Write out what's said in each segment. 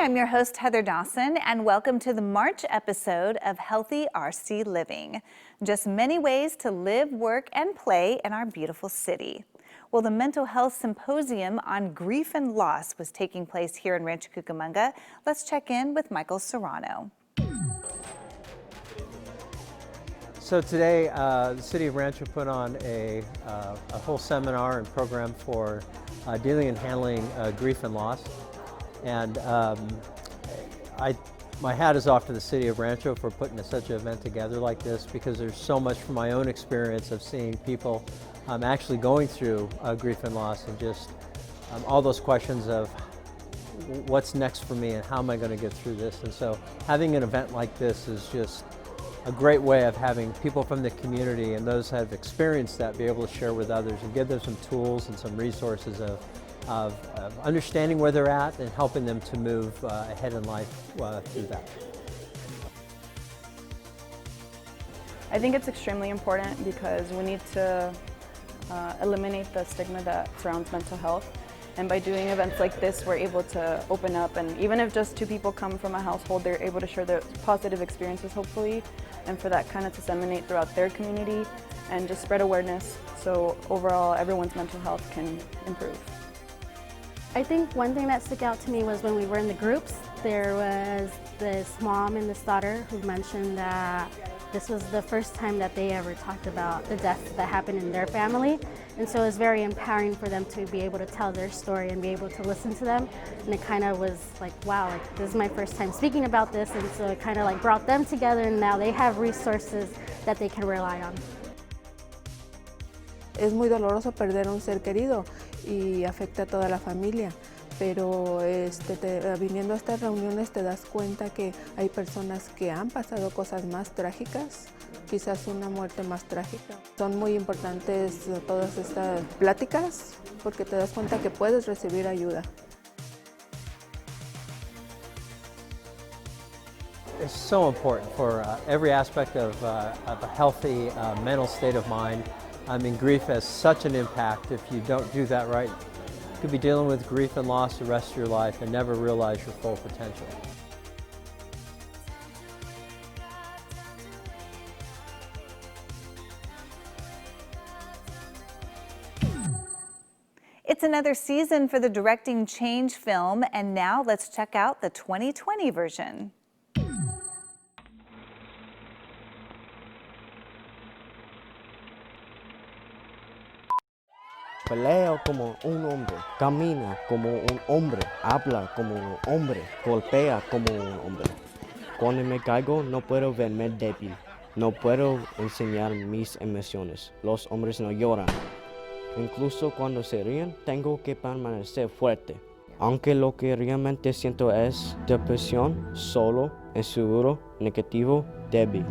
I'm your host, Heather Dawson, and welcome to the March episode of Healthy RC Living. Just many ways to live, work, and play in our beautiful city. Well, the Mental Health Symposium on Grief and Loss was taking place here in Rancho Cucamonga. Let's check in with Michael Serrano. So today, the City of Rancho put on a whole seminar and program for dealing and handling grief and loss. And my hat is off to the City of Rancho for putting such an event together like this, because there's so much from my own experience of seeing people actually going through grief and loss, and just all those questions of what's next for me and how am I going to get through this. And so having an event like this is just a great way of having people from the community and those that have experienced that be able to share with others and give them some tools and some resources of understanding where they're at and helping them to move ahead in life through that. I think it's extremely important because we need to eliminate the stigma that surrounds mental health. And by doing events like this, we're able to open up, and even if just two people come from a household, they're able to share their positive experiences, hopefully, and for that kind of disseminate throughout their community and just spread awareness so overall everyone's mental health can improve. I think one thing that stuck out to me was when we were in the groups, there was this mom and this daughter who mentioned that this was the first time that they ever talked about the death that happened in their family. And so it was very empowering for them to be able to tell their story and be able to listen to them. And it kind of was like, wow, like this is my first time speaking about this. And so it kind of like brought them together, and now they have resources that they can rely on. Es muy doloroso perder a un ser querido y afecta a toda la familia, pero viniendo a estas reuniones te das cuenta que hay personas que han pasado cosas más trágicas, quizás una muerte más trágica. Son muy importantes todas estas pláticas porque te das cuenta que puedes recibir ayuda. It's so important for every aspect of a healthy mental state of mind. I mean, grief has such an impact. If you don't do that right, you could be dealing with grief and loss the rest of your life and never realize your full potential. It's another season for the Directing Change film, and now let's check out the 2020 version. Pelea como un hombre, camina como un hombre, habla como un hombre, golpea como un hombre. Cuando me caigo no puedo verme débil, no puedo enseñar mis emociones. Los hombres no lloran. Incluso cuando se ríen, tengo que permanecer fuerte. Aunque lo que realmente siento es depresión, solo, inseguro, negativo, débil.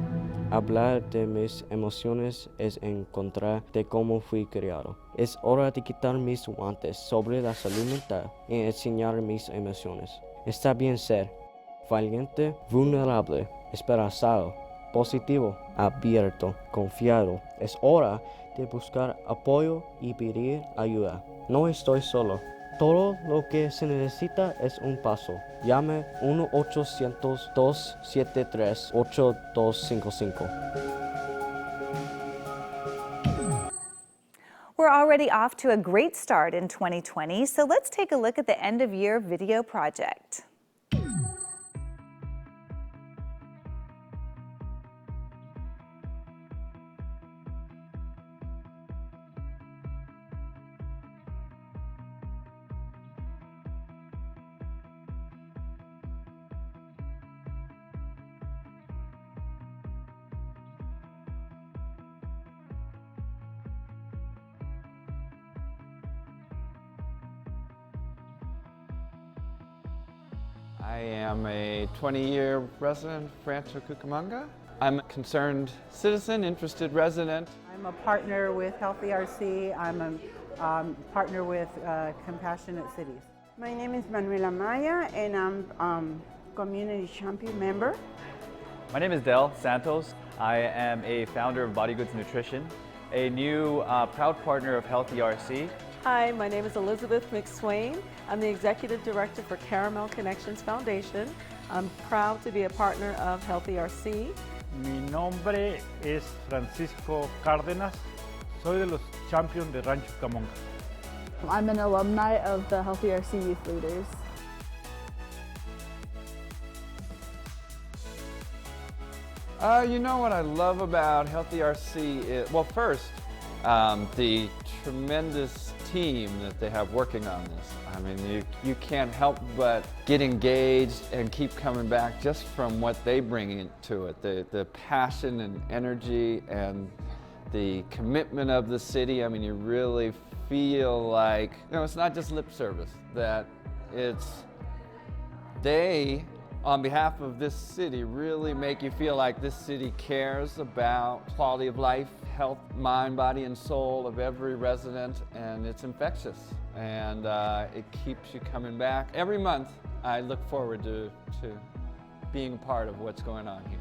Hablar de mis emociones es encontrar de cómo fui criado. Es hora de quitar mis guantes sobre la salud mental y enseñar mis emociones. Está bien ser valiente, vulnerable, esperanzado, positivo, abierto, confiado. Es hora de buscar apoyo y pedir ayuda. No estoy solo. Todo lo que se necesita es un paso. Llame 1-800-273-8255. We're already off to a great start in 2020, so let's take a look at the end-of-year video project. I am a 20-year resident of Rancho Cucamonga. I'm a concerned citizen, interested resident. I'm a partner with Healthy RC. I'm a partner with Compassionate Cities. My name is Manuela Maya, and I'm community champion member. My name is Del Santos. I am a founder of Body Goods Nutrition, a new proud partner of Healthy RC, Hi, my name is Elizabeth McSwain. I'm the Executive Director for Caramel Connections Foundation. I'm proud to be a partner of Healthy RC. Mi nombre es Francisco Cárdenas. Soy de los Champions de Rancho Cucamonga. I'm an alumni of the Healthy RC Youth Leaders. You know what I love about Healthy RC is, well, first, the tremendous team that they have working on this. I mean, you can't help but get engaged and keep coming back just from what they bring into it. The passion and energy and the commitment of the city. I mean, you really feel like, you know, it's not just lip service, that they, on behalf of this city, really make you feel like this city cares about quality of life, health, mind, body, and soul of every resident, and it's infectious. And it keeps you coming back. Every month, I look forward to being part of what's going on here.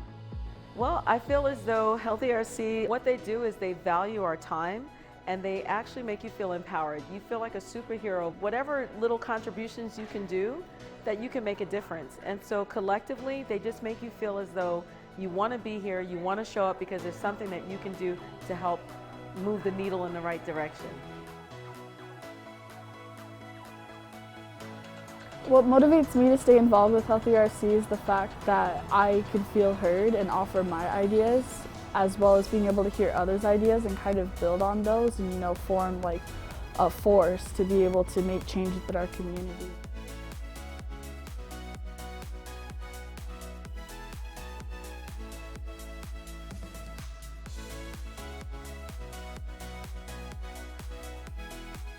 Well, I feel as though Healthy RC, what they do is they value our time and they actually make you feel empowered. You feel like a superhero. Whatever little contributions you can do, that you can make a difference. And so collectively, they just make you feel as though you want to be here, you want to show up because there's something that you can do to help move the needle in the right direction. What motivates me to stay involved with Healthy RC is the fact that I can feel heard and offer my ideas, as well as being able to hear others' ideas and kind of build on those and, you know, form like a force to be able to make changes in our community.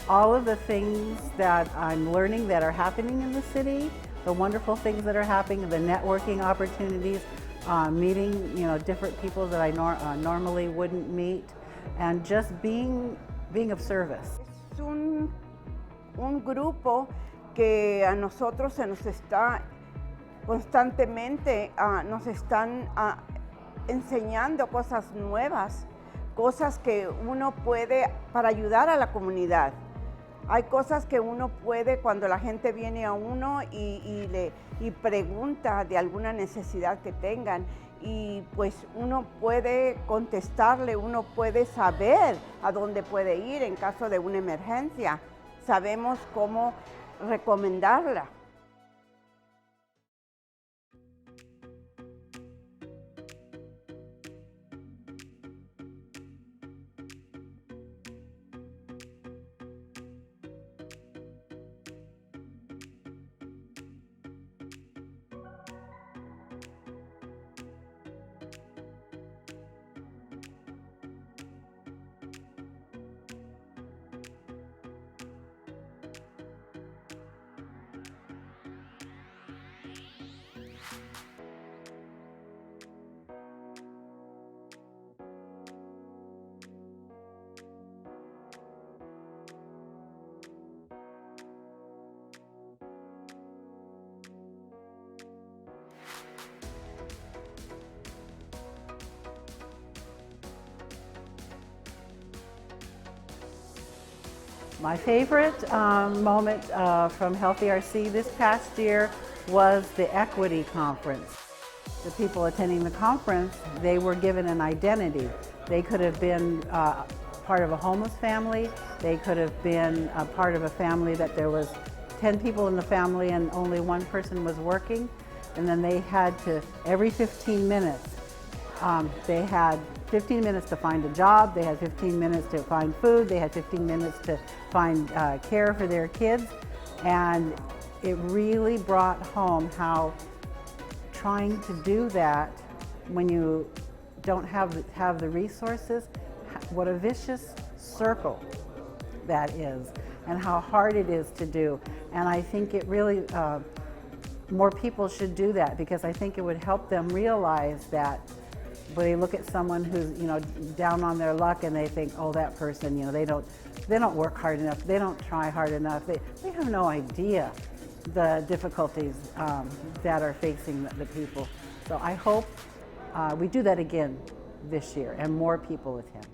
All of the things that I'm learning that are happening in the city, the wonderful things that are happening, the networking opportunities, meeting, you know, different people that I normally wouldn't meet, and just being of service. Es un grupo que a nosotros se nos está constantemente, nos están enseñando cosas nuevas, cosas que uno puede para ayudar a la comunidad. Hay cosas que uno puede cuando la gente viene a uno y pregunta de alguna necesidad que tengan, y pues uno puede contestarle, uno puede saber a dónde puede ir en caso de una emergencia. Sabemos cómo recomendarla. My favorite moment from Healthy RC this past year was the Equity Conference. The people attending the conference, they were given an identity. They could have been part of a homeless family. They could have been a part of a family that there was 10 people in the family and only one person was working. And then they had to, every 15 minutes, they had 15 minutes to find a job, they had 15 minutes to find food, they had 15 minutes to find care for their kids. And it really brought home how trying to do that when you don't have the resources, what a vicious circle that is and how hard it is to do. And I think it really, more people should do that, because I think it would help them realize that when they look at someone who's, you know, down on their luck and they think, oh, that person, you know, they don't work hard enough, they don't try hard enough, they have no idea the difficulties that are facing the people. So I hope we do that again this year and more people attend.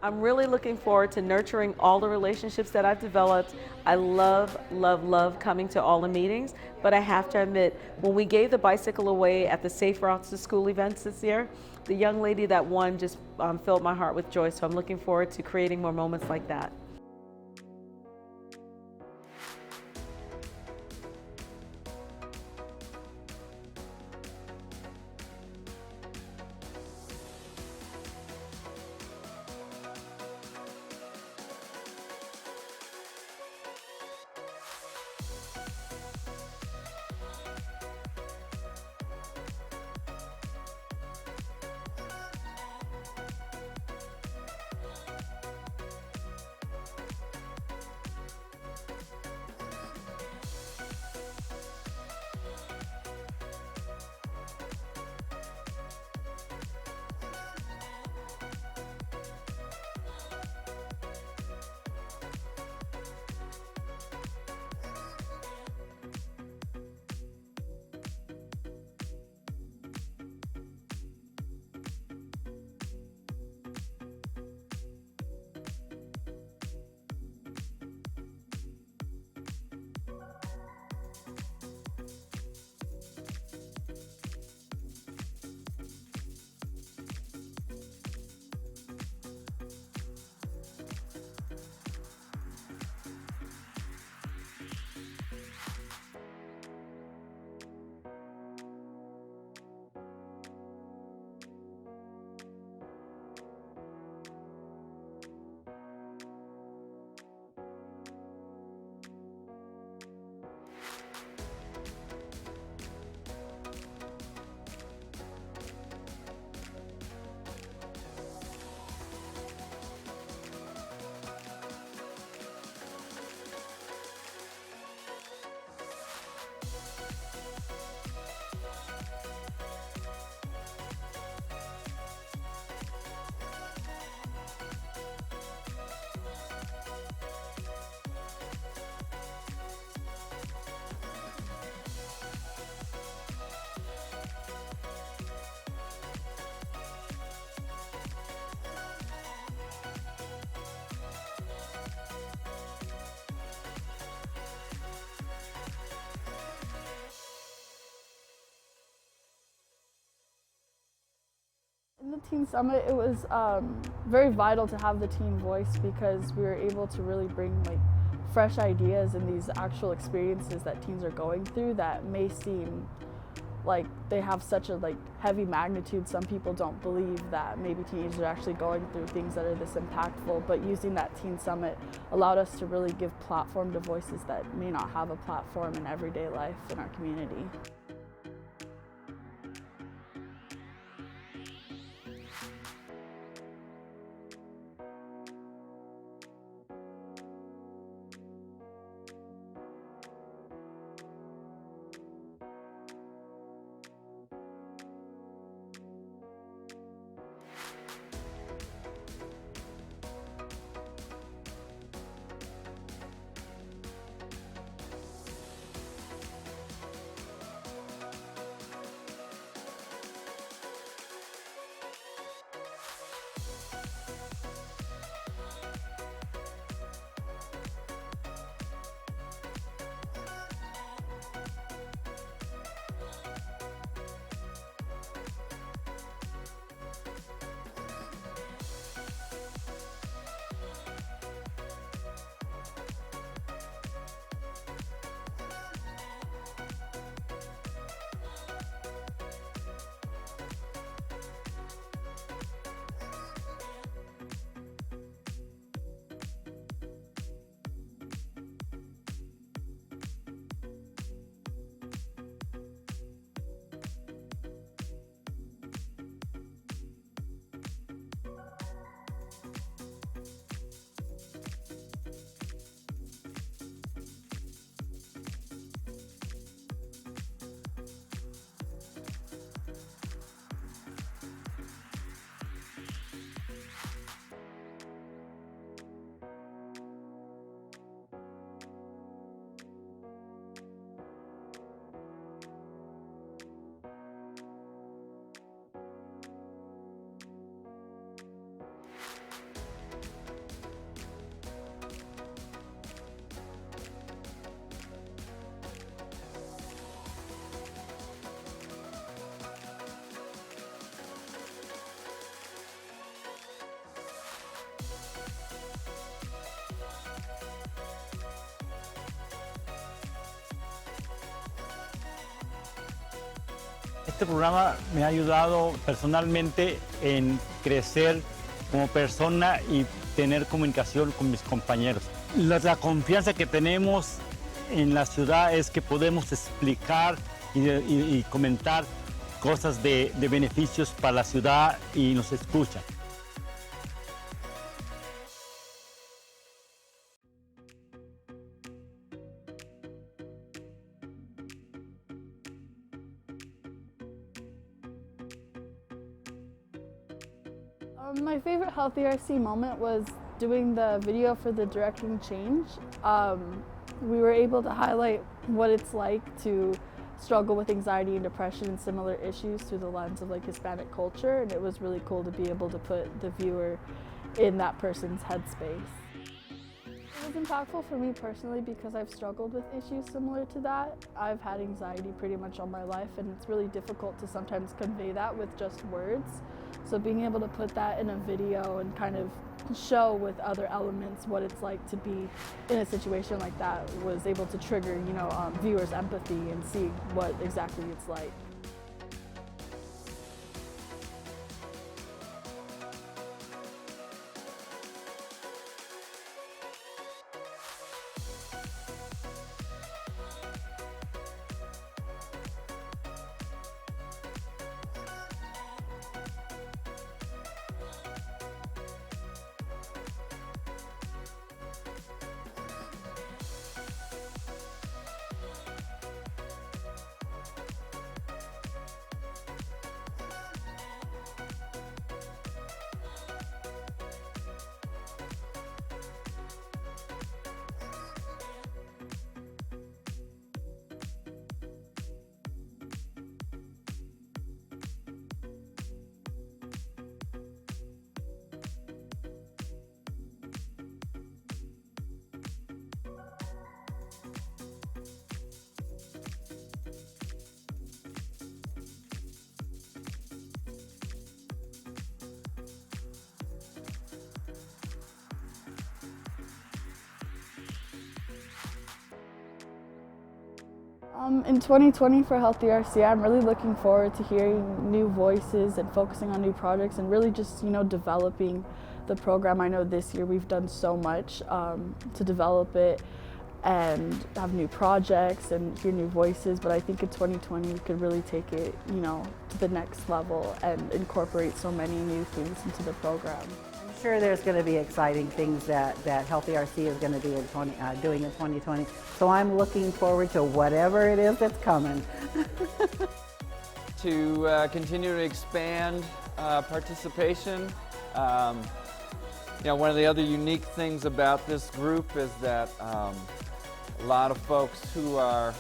I'm really looking forward to nurturing all the relationships that I've developed. I love, love, love coming to all the meetings, but I have to admit, when we gave the bicycle away at the Safe Routes to School events this year, the young lady that won just filled my heart with joy, so I'm looking forward to creating more moments like that. In the Teen Summit, it was very vital to have the teen voice because we were able to really bring like fresh ideas and these actual experiences that teens are going through that may seem like they have such a heavy magnitude. Some people don't believe that maybe teenagers are actually going through things that are this impactful, but using that Teen Summit allowed us to really give platform to voices that may not have a platform in everyday life in our community. Este programa me ha ayudado personalmente en crecer como persona y tener comunicación con mis compañeros. La confianza que tenemos en la ciudad es que podemos explicar y comentar cosas de beneficios para la ciudad y nos escuchan. My favorite Healthy RC moment was doing the video for the Directing Change. We were able to highlight what it's like to struggle with anxiety and depression and similar issues through the lens of like Hispanic culture, and it was really cool to be able to put the viewer in that person's headspace. It was impactful for me personally because I've struggled with issues similar to that. I've had anxiety pretty much all my life, and it's really difficult to sometimes convey that with just words. So being able to put that in a video and kind of show with other elements what it's like to be in a situation like that was able to trigger, viewers' empathy and see what exactly it's like. In 2020 for Healthy RC, I'm really looking forward to hearing new voices and focusing on new projects and really just, developing the program. I know this year we've done so much to develop it and have new projects and hear new voices, but I think in 2020 we could really take it, to the next level and incorporate so many new things into the program. I'm sure there's going to be exciting things that Healthy RC is going to be doing in 2020. So I'm looking forward to whatever it is that's coming. To continue to expand participation. One of the other unique things about this group is that a lot of folks who are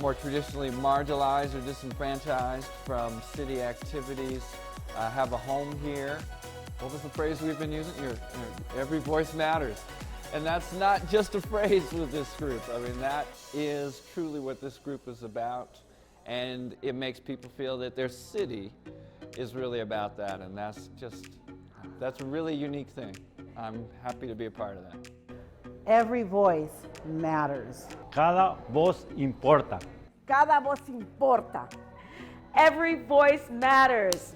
more traditionally marginalized or disenfranchised from city activities have a home here. What was the phrase we've been using? Every voice matters. And that's not just a phrase with this group. I mean, that is truly what this group is about. And it makes people feel that their city is really about that. And that's a really unique thing. I'm happy to be a part of that. Every voice matters. Cada voz importa. Cada voz importa. Every voice matters.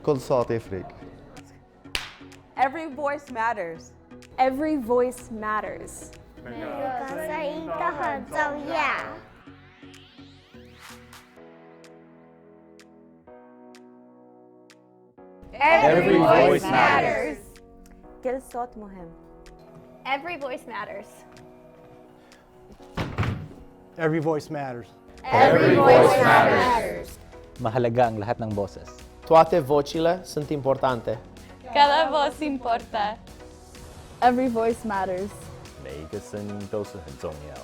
كل صوت يفرق. Every voice matters. Every voice matters. Every voice matters. كل صوت مهم. Every voice matters. Every voice matters. Every voice matters. Mahalaga ang lahat ng boses. Toate vocile sunt importante. Cada voz importa. Every voice matters. 每一个声音都是很重要，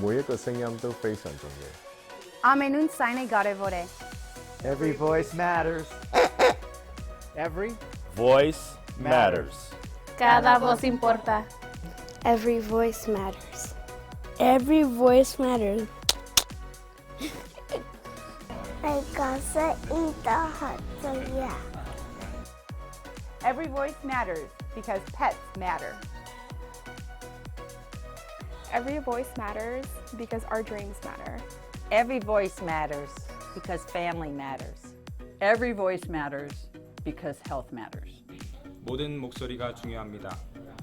每一个声音都非常重要。 Amenun sine garevore. Every voice matters. Every voice matters. Cada voz importa. Every voice matters. Every voice matters. Every voice matters because pets matter. Every voice matters because our dreams matter. Every voice matters because family matters. Every voice matters because health matters. 모든 목소리가 중요합니다.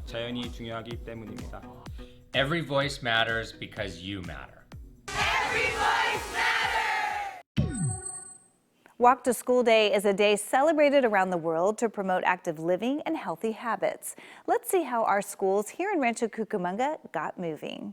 자연이 중요하기 때문입니다. Every voice matters because you matter. Every voice matters! Walk to School Day is a day celebrated around the world to promote active living and healthy habits. Let's see how our schools here in Rancho Cucamonga got moving.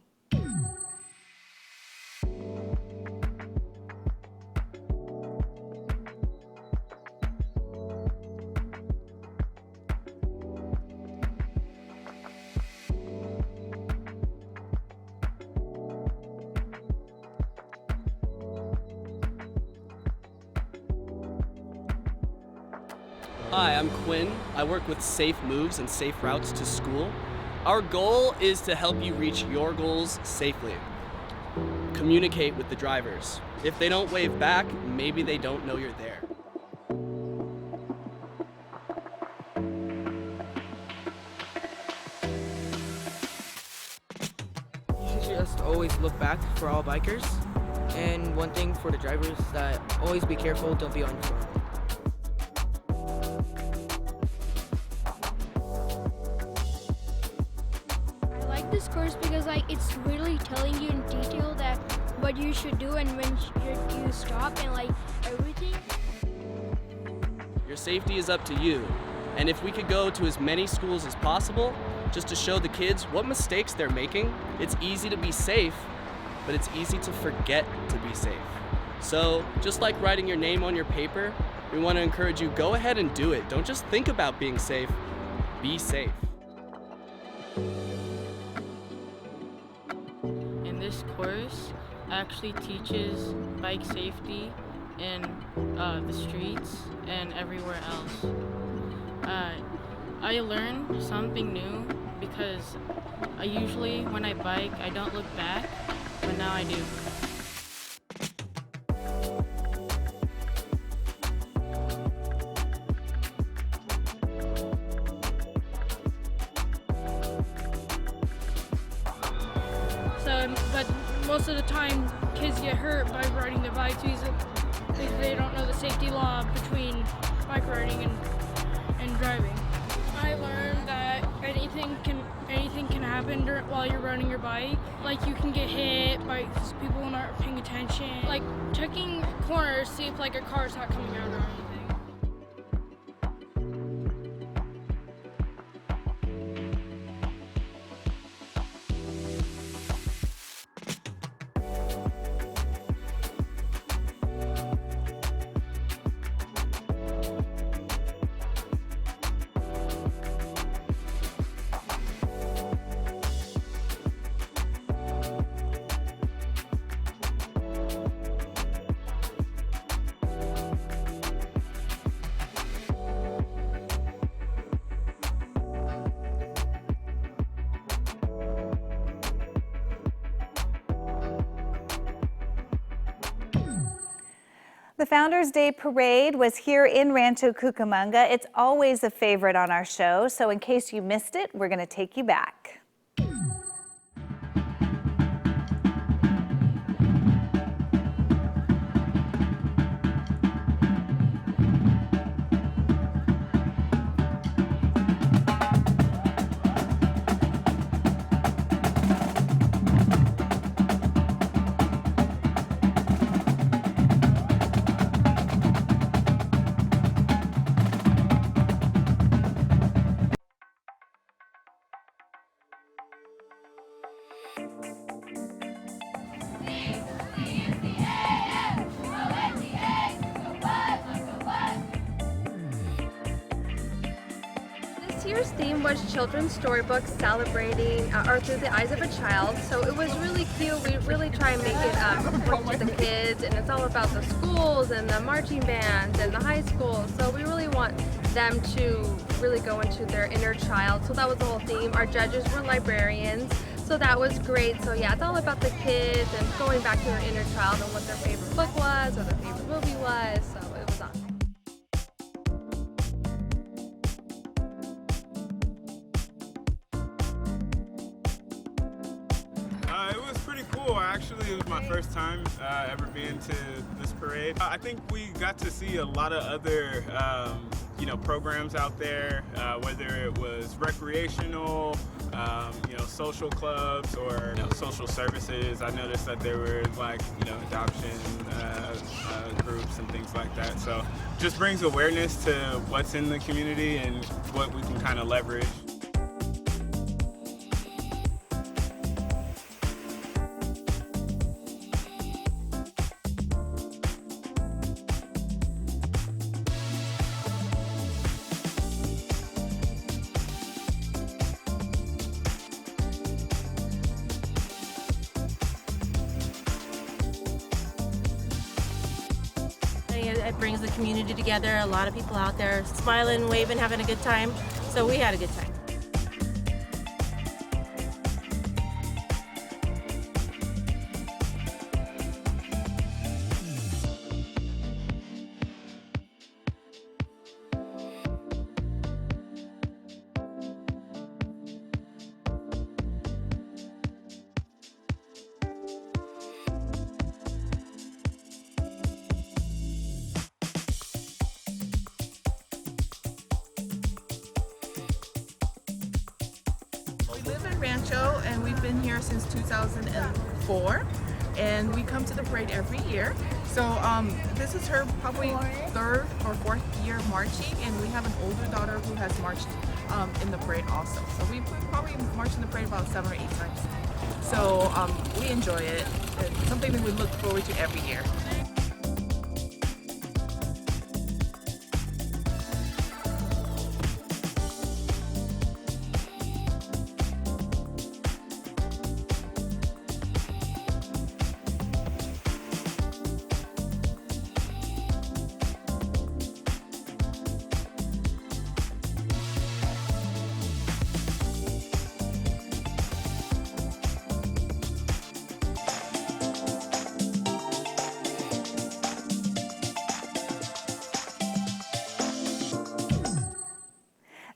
Hi, I'm Quinn. I work with Safe Moves and Safe Routes to School. Our goal is to help you reach your goals safely. Communicate with the drivers. If they don't wave back, maybe they don't know you're there. You should just always look back for all bikers. And one thing for the drivers is that always be careful, don't be on your phone. This course because it's really telling you in detail that what you should do and when you stop and everything. Your safety is up to you. And if we could go to as many schools as possible just to show the kids what mistakes they're making, it's easy to be safe, but it's easy to forget to be safe. So just like writing your name on your paper, we want to encourage you, go ahead and do it. Don't just think about being safe, be safe. This course actually teaches bike safety in the streets and everywhere else. I learned something new because usually when I bike I don't look back, but now I do. But most of the time, kids get hurt by riding their bikes because they don't know the safety law between bike riding and driving. I learned that anything can happen while you're riding your bike. Like you can get hit by people who aren't paying attention. Like checking corners, see if a car's not coming out or anything. The Founders Day Parade was here in Rancho Cucamonga. It's always a favorite on our show, so in case you missed it, we're going to take you back. This year's theme was children's storybooks celebrating art through the eyes of a child, so it was really cute. We really try and make it important to the kids, and it's all about the schools and the marching bands and the high schools, so we really want them to really go into their inner child, so that was the whole theme. Our judges were librarians, so that was great. So yeah, it's all about the kids and going back to their inner child and what their favorite book was or their favorite movie was, so it was awesome. It was pretty cool. cool. Actually, it was my first time ever being to this parade. I think we got to see a lot of other, programs out there, whether it was recreational, social clubs or social services. I noticed that there were adoption groups and things like that. So just brings awareness to what's in the community and what we can kind of leverage. It brings the community together, a lot of people out there smiling, waving, having a good time. So we had a good time. We live in Rancho and we've been here since 2004 and we come to the parade every year. So this is her probably third or fourth year marching, and we have an older daughter who has marched in the parade also. So we probably marched in the parade about 7 or 8 times. So we enjoy it. It's something that we look forward to every year.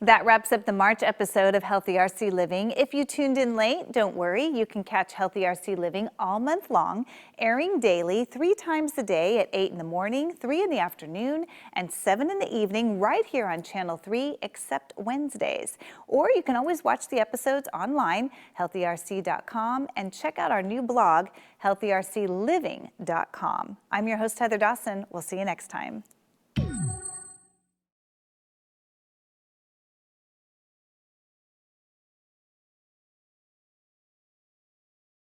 That wraps up the March episode of Healthy RC Living. If you tuned in late, don't worry. You can catch Healthy RC Living all month long, airing daily 3 times a day at 8 in the morning, 3 in the afternoon, and 7 in the evening right here on Channel 3, except Wednesdays. Or you can always watch the episodes online, healthyrc.com, and check out our new blog, healthyrcliving.com. I'm your host, Heather Dawson. We'll see you next time.